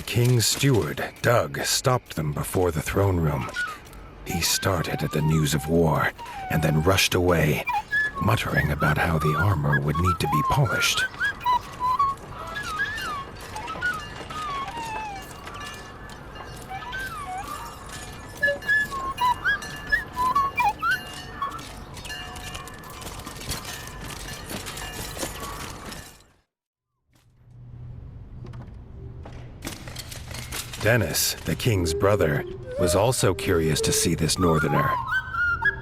king's steward, Doug, stopped them before the throne room. He started at the news of war and then rushed away, muttering about how the armor would need to be polished. Dennis, the king's brother, was also curious to see this northerner.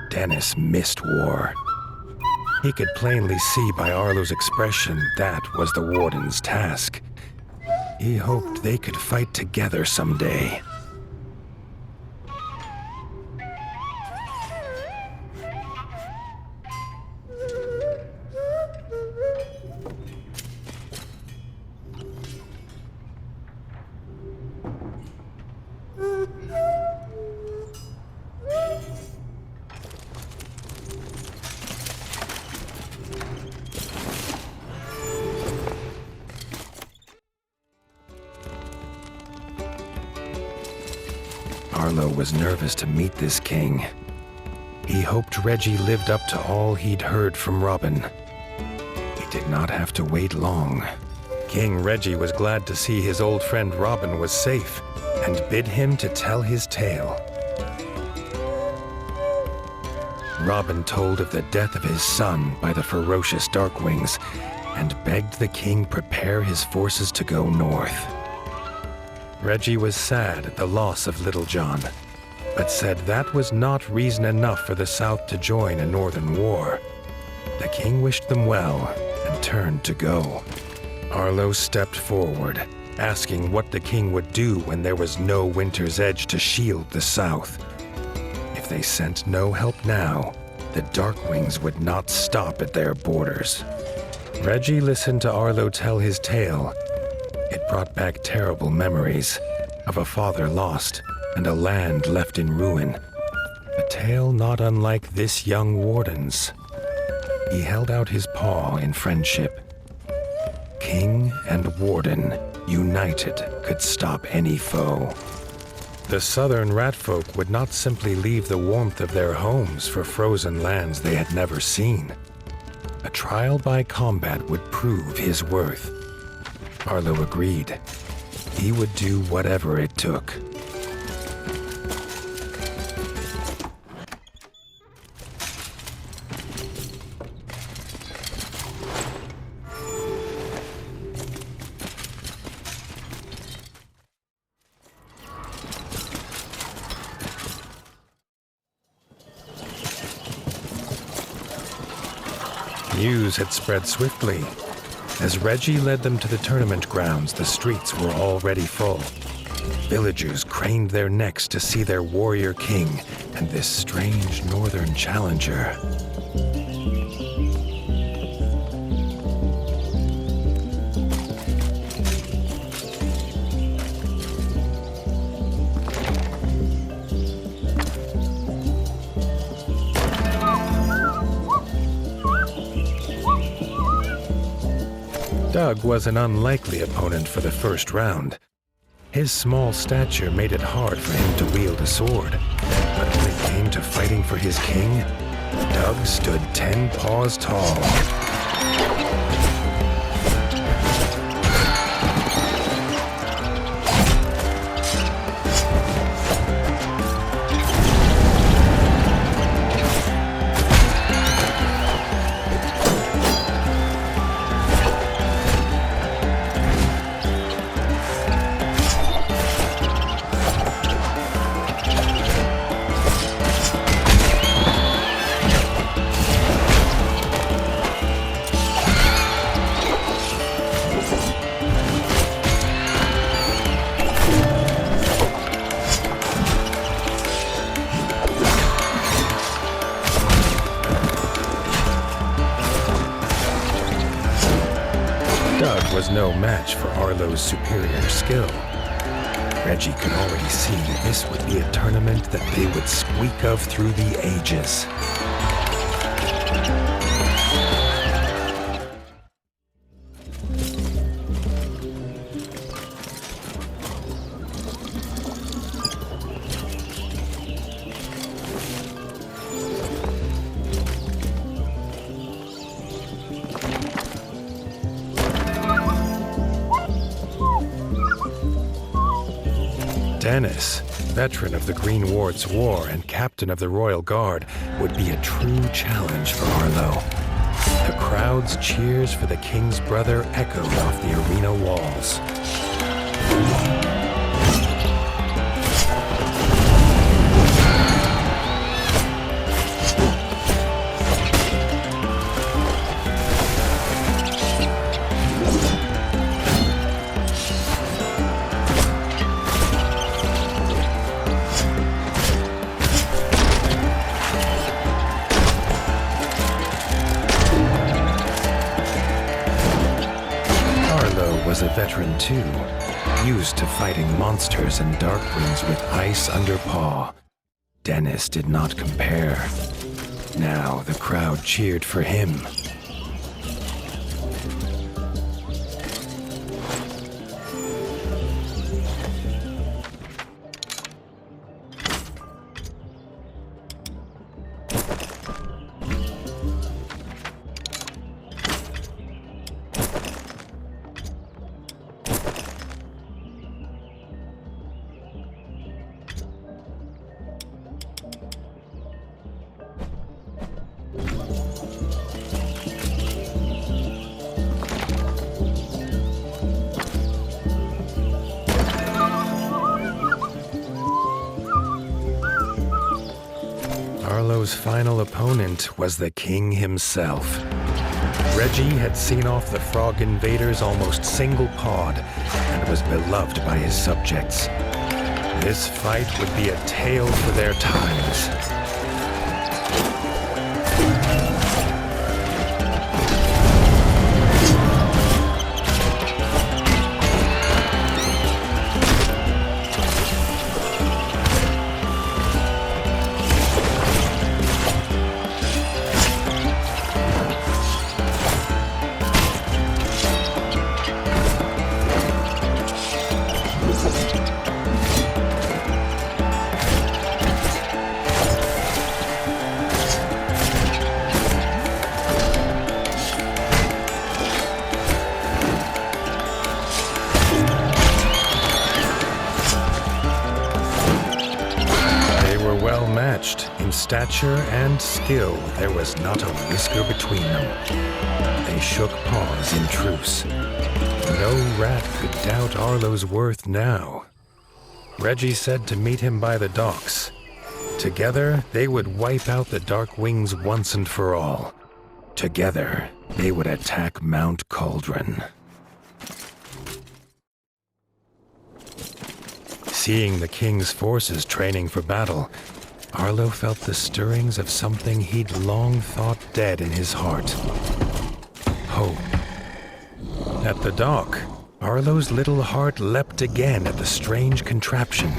Dennis missed war. He could plainly see by Arlo's expression that was the Warden's task. He hoped they could fight together someday. Arlo was nervous to meet this king. He hoped Reggie lived up to all he'd heard from Robin. He did not have to wait long. King Reggie was glad to see his old friend Robin was safe and bid him to tell his tale. Robin told of the death of his son by the ferocious Darkwings and begged the king prepare his forces to go north. Reggie was sad at the loss of Little John, but said that was not reason enough for the South to join a northern war. The king wished them well and turned to go. Arlo stepped forward, asking what the king would do when there was no Winter's Edge to shield the South. If they sent no help now, the Darkwings would not stop at their borders. Reggie listened to Arlo tell his tale. It brought back terrible memories of a father lost and a land left in ruin. A tale not unlike this young Warden's. He held out his paw in friendship. King and Warden, united, could stop any foe. The southern ratfolk would not simply leave the warmth of their homes for frozen lands they had never seen. A trial by combat would prove his worth. Arlo agreed. He would do whatever it took. News had spread swiftly. As Reggie led them to the tournament grounds, the streets were already full. Villagers craned their necks to see their warrior king and this strange northern challenger. Doug was an unlikely opponent for the first round. His small stature made it hard for him to wield a sword. But when it came to fighting for his king, Doug stood 10 paws tall. Doug was no match for Arlo's superior skill. Reggie could already see this would be a tournament that they would squeak of through the ages. Dennis, veteran of the Green Ward's War and captain of the Royal Guard, would be a true challenge for Arlo. The crowd's cheers for the king's brother echoed off the arena walls. Was a veteran too, used to fighting monsters and darkwings with ice under paw. Dennis did not compare. Now the crowd cheered for him. Arlo's final opponent was the king himself. Reggie had seen off the frog invaders almost single-pawed and was beloved by his subjects. This fight would be a tale for their times. In stature and skill, there was not a whisker between them. They shook paws in truce. No rat could doubt Arlo's worth now. Reggie said to meet him by the docks. Together, they would wipe out the Dark Wings once and for all. Together, they would attack Mount Cauldron. Seeing the king's forces training for battle, Arlo felt the stirrings of something he'd long thought dead in his heart. Hope. At the dock, Arlo's little heart leapt again at the strange contraption.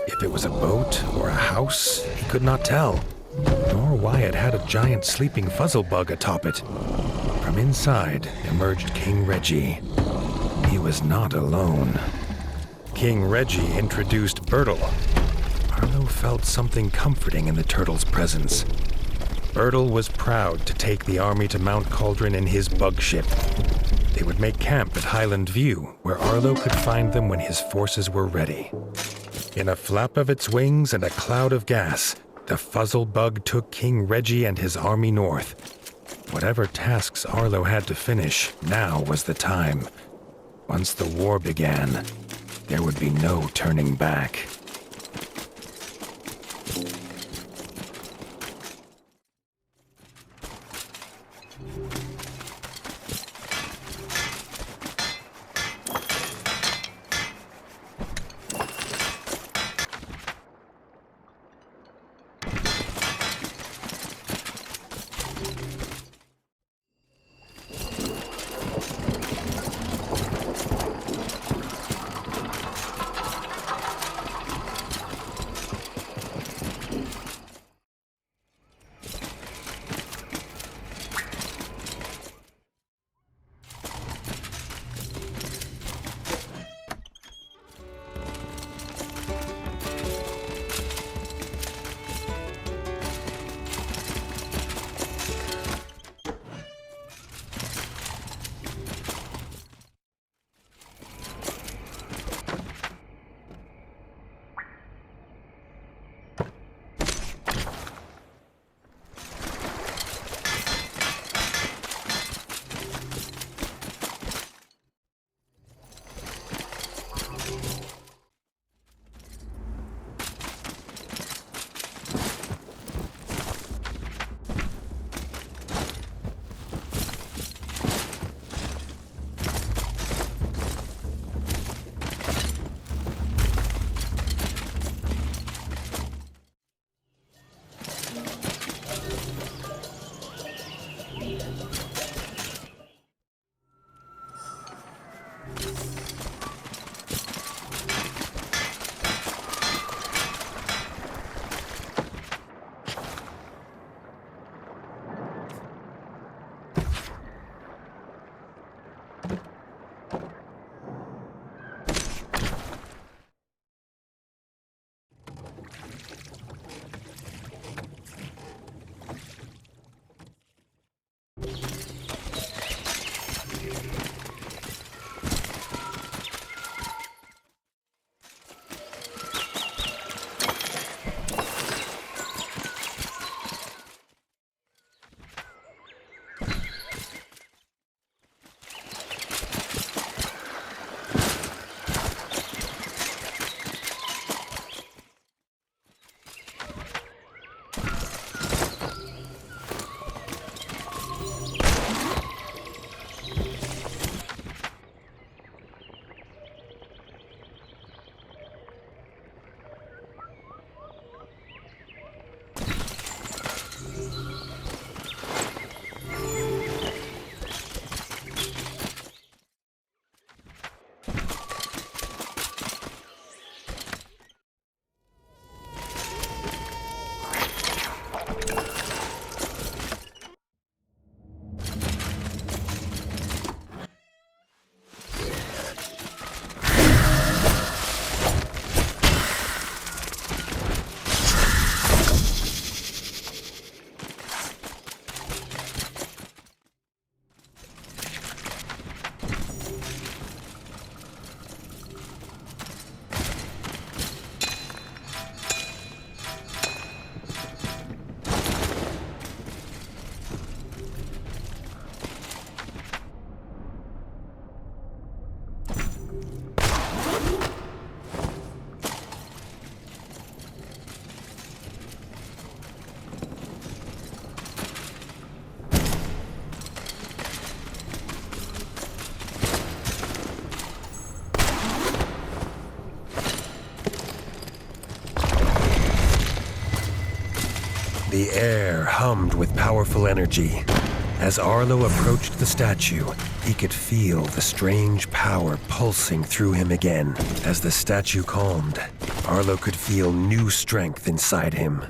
If it was a boat or a house, he could not tell, nor why it had a giant sleeping fuzzlebug atop it. From inside emerged King Reggie. He was not alone. King Reggie introduced Bertle. Arlo felt something comforting in the turtle's presence. Bertle was proud to take the army to Mount Cauldron in his bug ship. They would make camp at Highland View, where Arlo could find them when his forces were ready. In a flap of its wings and a cloud of gas, the fuzzlebug took King Reggie and his army north. Whatever tasks Arlo had to finish, now was the time. Once the war began, there would be no turning back. The air hummed with powerful energy. As Arlo approached the statue, he could feel the strange power pulsing through him again. As the statue calmed, Arlo could feel new strength inside him.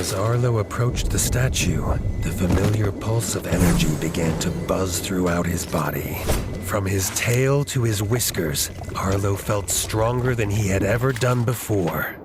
As Arlo approached the statue, the familiar pulse of energy began to buzz throughout his body. From his tail to his whiskers, Arlo felt stronger than he had ever done before.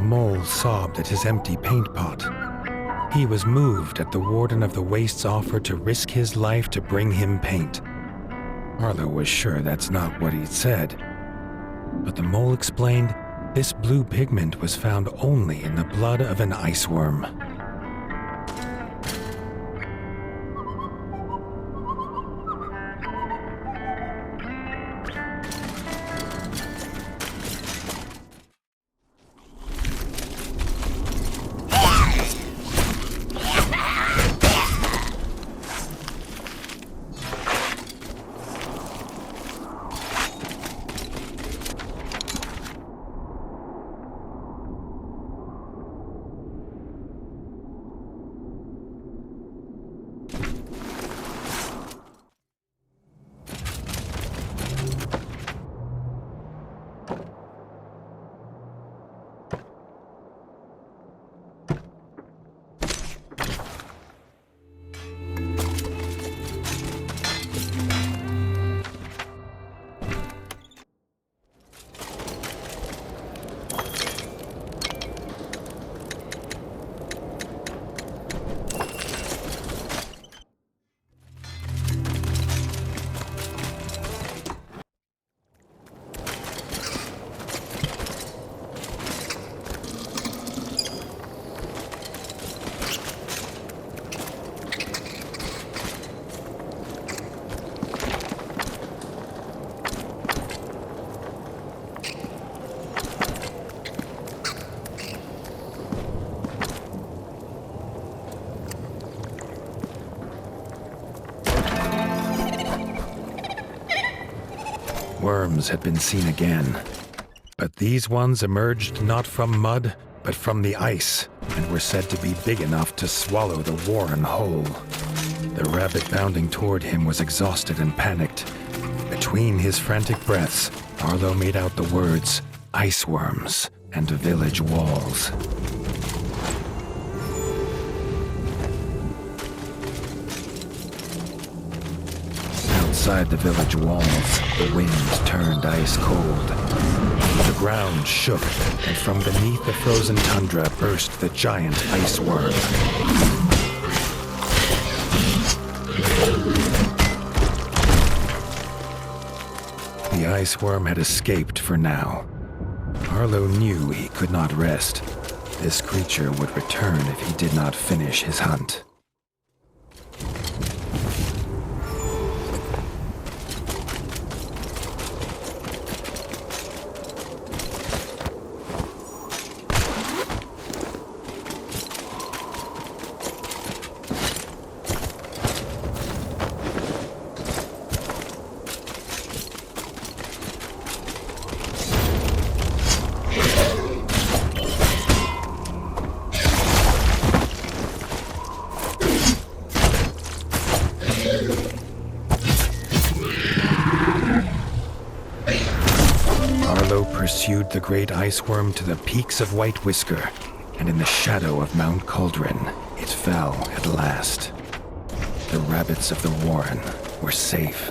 mole sobbed at his empty paint pot. He was moved at the Warden of the Waste's offer to risk his life to bring him paint. Arlo was sure that's not what he'd said. But the mole explained this blue pigment was found only in the blood of an iceworm. Worms had been seen again, but these ones emerged not from mud, but from the ice, and were said to be big enough to swallow the Warren whole. The rabbit bounding toward him was exhausted and panicked. Between his frantic breaths, Arlo made out the words, iceworms and village walls. Outside the village walls, the wind turned ice cold. The ground shook, and from beneath the frozen tundra burst the giant ice worm. The ice worm had escaped for now. Arlo knew he could not rest. This creature would return if he did not finish his hunt. Pursued the great ice worm to the peaks of White Whisker, and in the shadow of Mount Cauldron, it fell at last. The rabbits of the Warren were safe.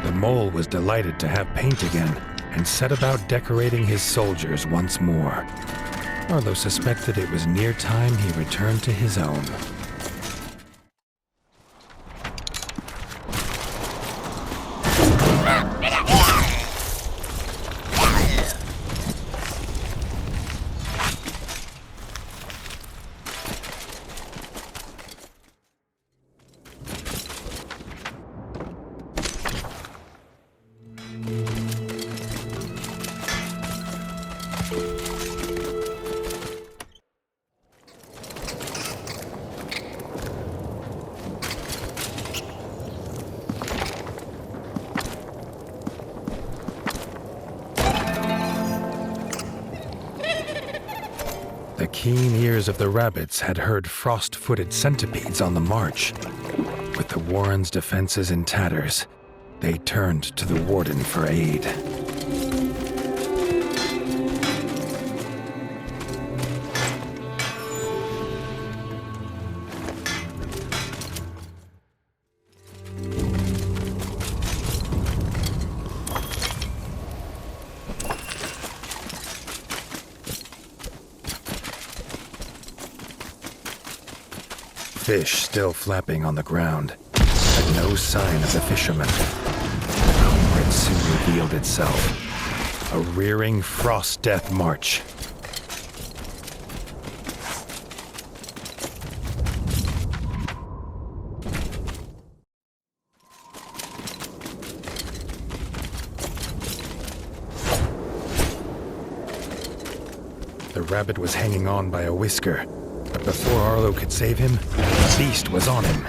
The mole was delighted to have paint again, and set about decorating his soldiers once more. Arlo suspected it was near time he returned to his own. The keen ears of the rabbits had heard frost-footed centipedes on the march. With the Warren's defenses in tatters, they turned to the Warden for aid. Fish still flapping on the ground, but no sign of the fishermen. The culprit soon revealed itself. A rearing frost death march. The rabbit was hanging on by a whisker. But before Arlo could save him, the beast was on him.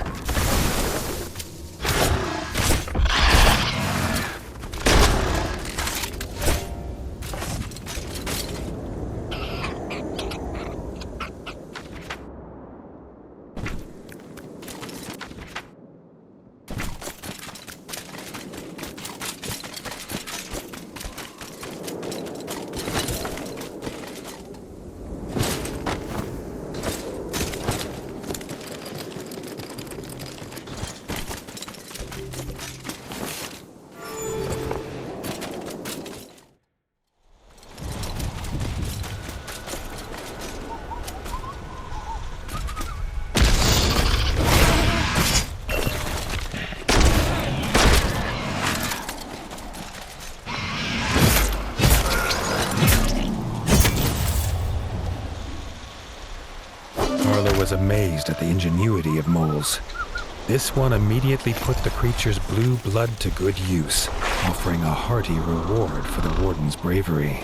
Arlo was amazed at the ingenuity of moles. This one immediately put the creature's blue blood to good use, offering a hearty reward for the Warden's bravery.